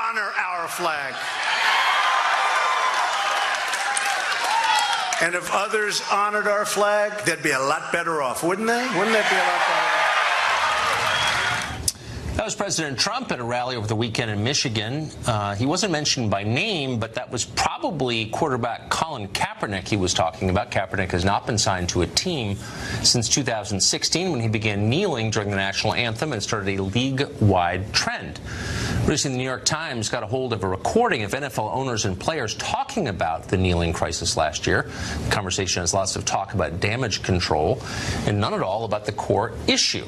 honor our flag. And if others honored our flag, they'd be a lot better off, wouldn't they? Wouldn't they be a lot better off? That was President Trump at a rally over the weekend in Michigan. He wasn't mentioned by name, but that was probably quarterback Colin Kaepernick he was talking about. Kaepernick has not been signed to a team since 2016 when he began kneeling during the national anthem and started a league-wide trend. Recently, the New York Times got a hold of a recording of NFL owners and players talking about the kneeling crisis last year. The conversation has lots of talk about damage control and none at all about the core issue.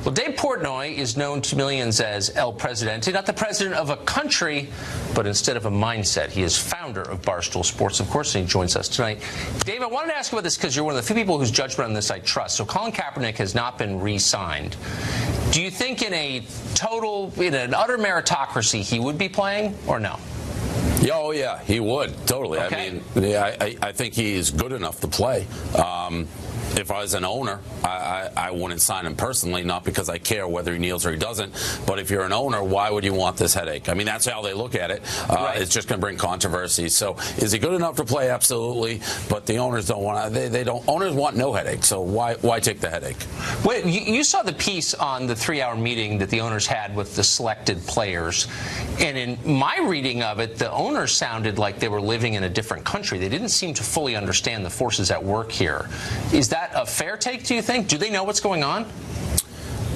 Well, Dave Portnoy is known to millions as El Presidente, not the president of a country, but instead of a mindset. He is founder of Barstool Sports, of course, and he joins us tonight. Dave, I wanted to ask you about this because you're one of the few people whose judgment on this I trust. So Colin Kaepernick has not been re-signed. Do you think in an utter meritocracy, he would be playing or no? Oh, yeah, he would. Totally. Okay. I mean, I think he's good enough to play. If I was an owner, I wouldn't sign him personally, not because I care whether he kneels or he doesn't. But if you're an owner, why would you want this headache? I mean, that's how they look at it. Right. It's just going to bring controversy. So is he good enough to play? Absolutely. But the owners don't want to. They don't. Owners want no headache. So why take the headache? Wait, you saw the piece on the 3-hour meeting that the owners had with the selected players. And in my reading of it, the owners sounded like they were living in a different country. They didn't seem to fully understand the forces at work here. Is that a fair take, do you think? Do they know what's going on?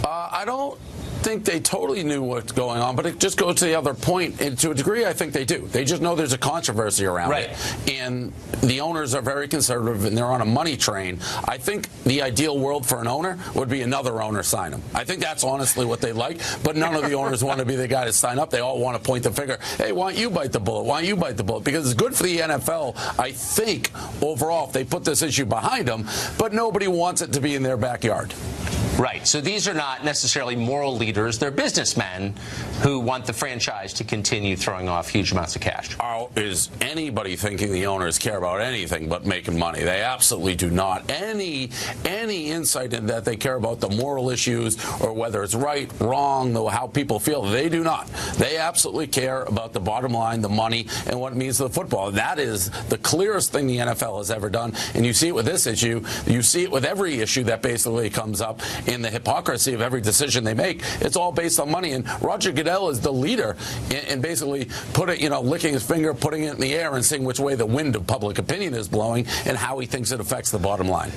I don't think they totally knew what's going on, but it just goes to the other point. And to a degree, I think they do. They just know there's a controversy around it. And the owners are very conservative, and they're on a money train. I think the ideal world for an owner would be another owner sign him. I think that's honestly what they like, but none of the owners want to be the guy to sign up. They all want to point the finger. Hey, why don't you bite the bullet? Why don't you bite the bullet? Because it's good for the NFL, I think, overall, if they put this issue behind them, but nobody wants it to be in their backyard. Right. So these are not necessarily moral leaders. They're businessmen who want the franchise to continue throwing off huge amounts of cash. Is anybody thinking the owners care about anything but making money? They absolutely do not. Any insight in that they care about the moral issues or whether it's right, wrong, how people feel, they do not. They absolutely care about the bottom line, the money, and what it means to the football. That is the clearest thing the NFL has ever done. And you see it with this issue. You see it with every issue that basically comes up. In the hypocrisy of every decision they make, it's all based on money. And Roger Goodell is the leader in basically licking his finger, putting it in the air, and seeing which way the wind of public opinion is blowing and how he thinks it affects the bottom line.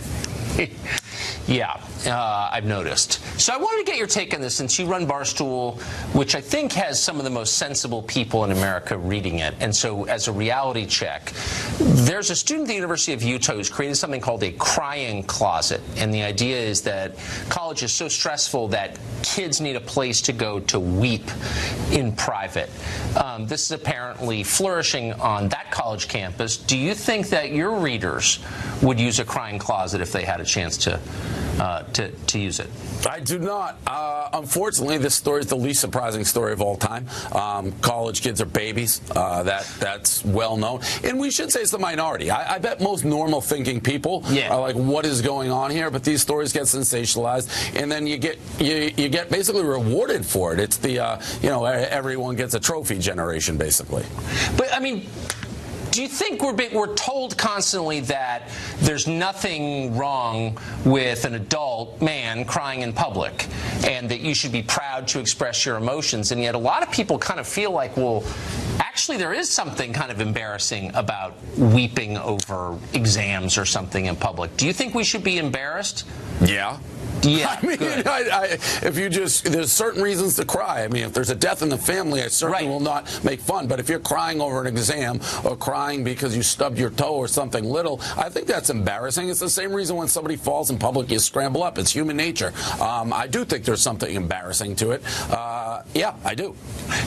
Yeah, I've noticed. So I wanted to get your take on this since you run Barstool, which I think has some of the most sensible people in America reading it. And so as a reality check, there's a student at the University of Utah who's created something called a crying closet. And the idea is that college is so stressful that kids need a place to go to weep in private. This is apparently flourishing on that college campus. Do you think that your readers would use a crying closet if they had a chance to use it? I do not. Unfortunately, this story is the least surprising story of all time. College kids are babies. That's well known. And we should say it's the minority. I bet most normal thinking people are like, what is going on here? But these stories get sensationalized, and then you get basically rewarded for it. It's the everyone gets a trophy generation, basically. But I mean, do you think we're told constantly that there's nothing wrong with an adult man crying in public and that you should be proud to express your emotions, and yet a lot of people kind of feel like, well, actually there is something kind of embarrassing about weeping over exams or something in public. Do you think we should be embarrassed? Yeah. Yeah, I mean, there's certain reasons to cry. I mean, if there's a death in the family, I certainly will not make fun. But if you're crying over an exam or crying because you stubbed your toe or something little, I think that's embarrassing. It's the same reason when somebody falls in public, you scramble up. It's human nature. I do think there's something embarrassing to it. Yeah, I do.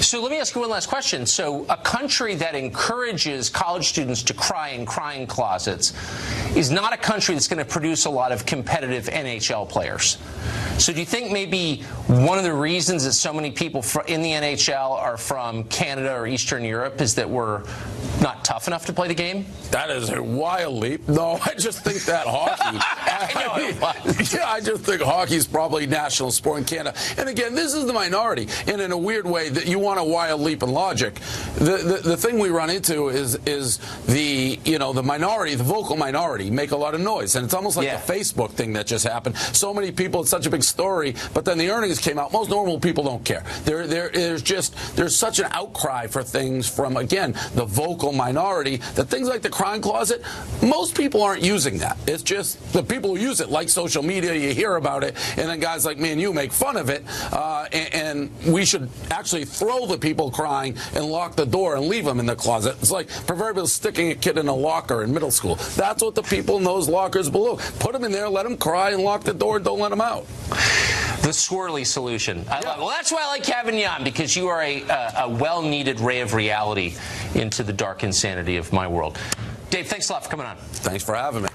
So let me ask you one last question. So a country that encourages college students to cry in crying closets is not a country that's going to produce a lot of competitive NHL players. So do you think maybe one of the reasons that so many people in the NHL are from Canada or Eastern Europe is that we're not tough enough to play the game? That is a wild leap. No, I just think that hockey. I just think hockey's probably national sport in Canada. And again, this is the minority. And in a weird way, that you want a wild leap in logic. The thing we run into is the minority, the vocal minority, make a lot of noise. And it's almost like the Facebook thing that just happened. So many people, it's such a big story, but then the earnings came out. Most normal people don't care. There's such an outcry for things from, again, the vocal minority, that things like the crime closet, most people aren't using that. It's just the people who use it, like social media, you hear about it, and then guys like me and you make fun of it, and we should actually throw the people crying and lock the door and leave them in the closet. It's like proverbially sticking a kid in a locker in middle school. That's what the people in those lockers below. Put them in there, let them cry, and lock the door, and don't let them out. The swirly solution. I love it. Well, that's why I like having you on, because you are a well-needed ray of reality into the dark insanity of my world. Dave, thanks a lot for coming on. Thanks for having me.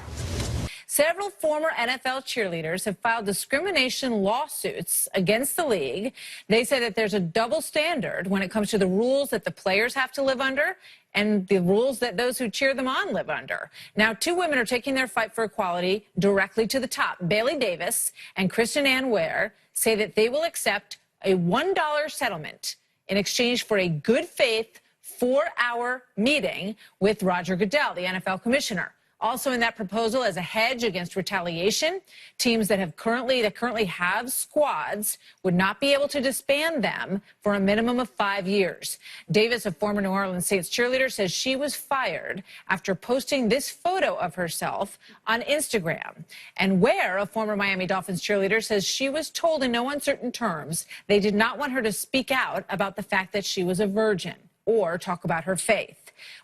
Several former NFL cheerleaders have filed discrimination lawsuits against the league. They say that there's a double standard when it comes to the rules that the players have to live under and the rules that those who cheer them on live under. Now, two women are taking their fight for equality directly to the top. Bailey Davis and Kristen Ann Ware say that they will accept a $1 settlement in exchange for a good faith 4-hour meeting with Roger Goodell, the NFL commissioner. Also in that proposal, as a hedge against retaliation, teams that currently have squads would not be able to disband them for a minimum of 5 years. Davis, a former New Orleans Saints cheerleader, says she was fired after posting this photo of herself on Instagram. And Ware, a former Miami Dolphins cheerleader, says she was told in no uncertain terms they did not want her to speak out about the fact that she was a virgin or talk about her faith.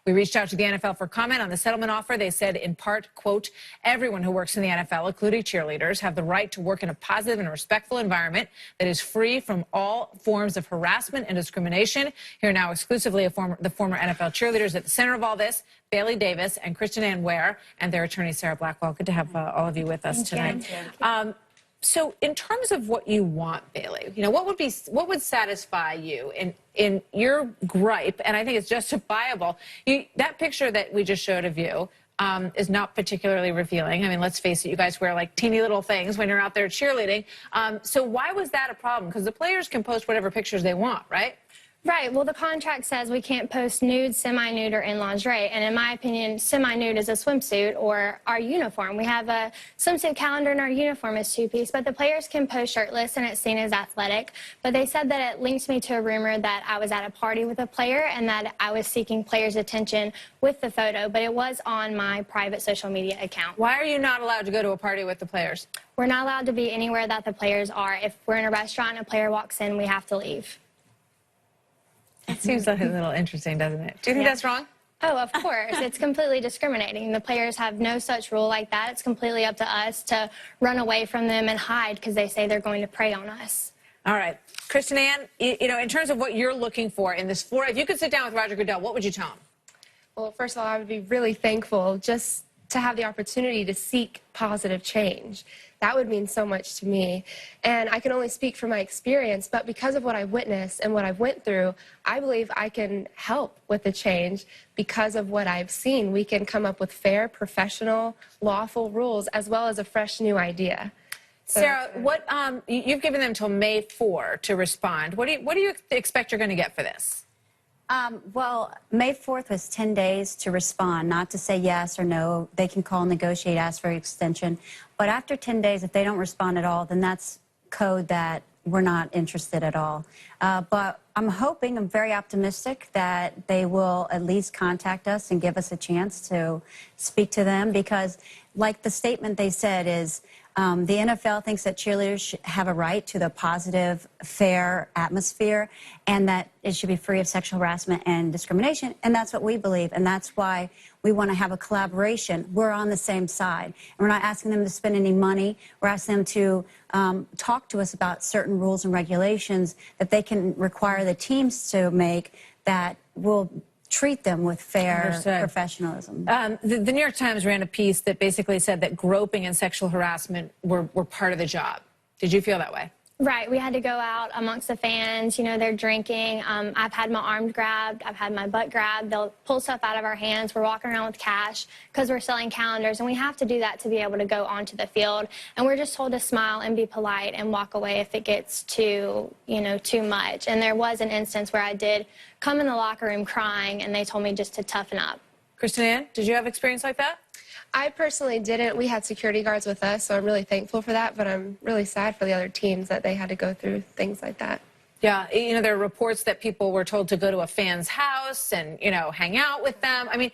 We reached out to the NFL for comment on the settlement offer. They said, in part, quote, everyone who works in the NFL, including cheerleaders, have the right to work in a positive and respectful environment that is free from all forms of harassment and discrimination. Here now exclusively the former NFL cheerleaders at the center of all this, Bailey Davis and Kristen Ann Ware, and their attorney, Sarah Blackwell. Good to have all of you with us tonight. So in terms of what you want, Bailey, what would satisfy you in your gripe, and I think it's justifiable. That picture that we just showed of you is not particularly revealing. I mean, let's face it, you guys wear like teeny little things when you're out there cheerleading. So why was that a problem? Because the players can post whatever pictures they want, right? Right. Well, the contract says we can't post nude, semi-nude, or in lingerie. And in my opinion, semi-nude is a swimsuit or our uniform. We have a swimsuit calendar and our uniform is two-piece. But the players can post shirtless and it's seen as athletic. But they said that it linked me to a rumor that I was at a party with a player and that I was seeking players' attention with the photo. But it was on my private social media account. Why are you not allowed to go to a party with the players? We're not allowed to be anywhere that the players are. If we're in a restaurant and a player walks in, we have to leave. It seems like a little interesting, doesn't it? Do you think that's wrong? Oh, of course. It's completely discriminating. The players have no such rule like that. It's completely up to us to run away from them and hide because they say they're going to prey on us. All right. Kristen Ann, in terms of what you're looking for in this if you could sit down with Roger Goodell, what would you tell him? Well, first of all, I would be really thankful just to have the opportunity to seek positive change. That would mean so much to me. And I can only speak from my experience, but because of what I've witnessed and what I've went through, I believe I can help with the change because of what I've seen. We can come up with fair, professional, lawful rules as well as a fresh new idea. So Sarah, you've given them till May 4 to respond. What do you expect you're going to get for this? Well, May 4th was 10 days to respond, not to say yes or no. They can call, negotiate, ask for extension. But after 10 days, if they don't respond at all, then that's code that we're not interested at all. But I'm very optimistic that they will at least contact us and give us a chance to speak to them because, like the statement they said is, the NFL thinks that cheerleaders have a right to the positive, fair atmosphere and that it should be free of sexual harassment and discrimination. And that's what we believe. And that's why we want to have a collaboration. We're on the same side. And we're not asking them to spend any money. We're asking them to talk to us about certain rules and regulations that they can require the teams to make that will treat them with fair Understood. professionalism. The New York Times ran a piece that basically said that groping and sexual harassment were part of the job. Did you feel that way? Right, we had to go out amongst the fans, you know, they're drinking. I've had my arm grabbed, I've had my butt grabbed. They'll pull stuff out of our hands. We're walking around with cash because we're selling calendars, and we have to do that to be able to go onto the field. And we're just told to smile and be polite and walk away if it gets too, you know, too much. And there was an instance where I did come in the locker room crying, and they told me just to toughen up. Kristen Ann, did you have experience like that? I personally didn't. We had security guards with us, so I'm really thankful for that, but I'm really sad for the other teams that they had to go through things like that. Yeah, you know, there are reports that people were told to go to a fan's house and, you know, hang out with them. I mean,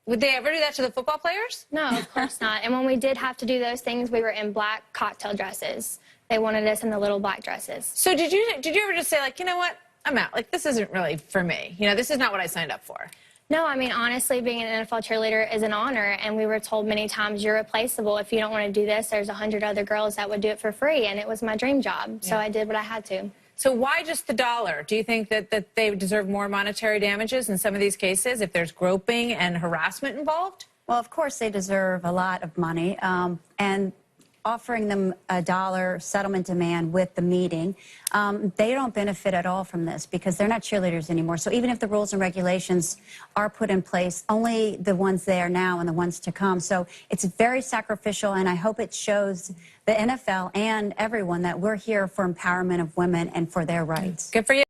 would they ever do that to the football players? No, of course not. And when we did have to do those things, we were in black cocktail dresses. They wanted us in the little black dresses. So did you ever just say, like, you know what, I'm out. Like, this isn't really for me. You know, this is not what I signed up for. No, I mean, honestly, being an NFL cheerleader is an honor, and we were told many times, you're replaceable. If you don't want to do this, there's 100 other girls that would do it for free, and it was my dream job, so I did what I had to. So why just the dollar? Do you think that they deserve more monetary damages in some of these cases if there's groping and harassment involved? Well, of course, they deserve a lot of money, and offering them a dollar settlement demand with the meeting, they don't benefit at all from this because they're not cheerleaders anymore. So even if the rules and regulations are put in place, only the ones there now and the ones to come. So it's very sacrificial, and I hope it shows the NFL and everyone that we're here for empowerment of women and for their rights. Good for you.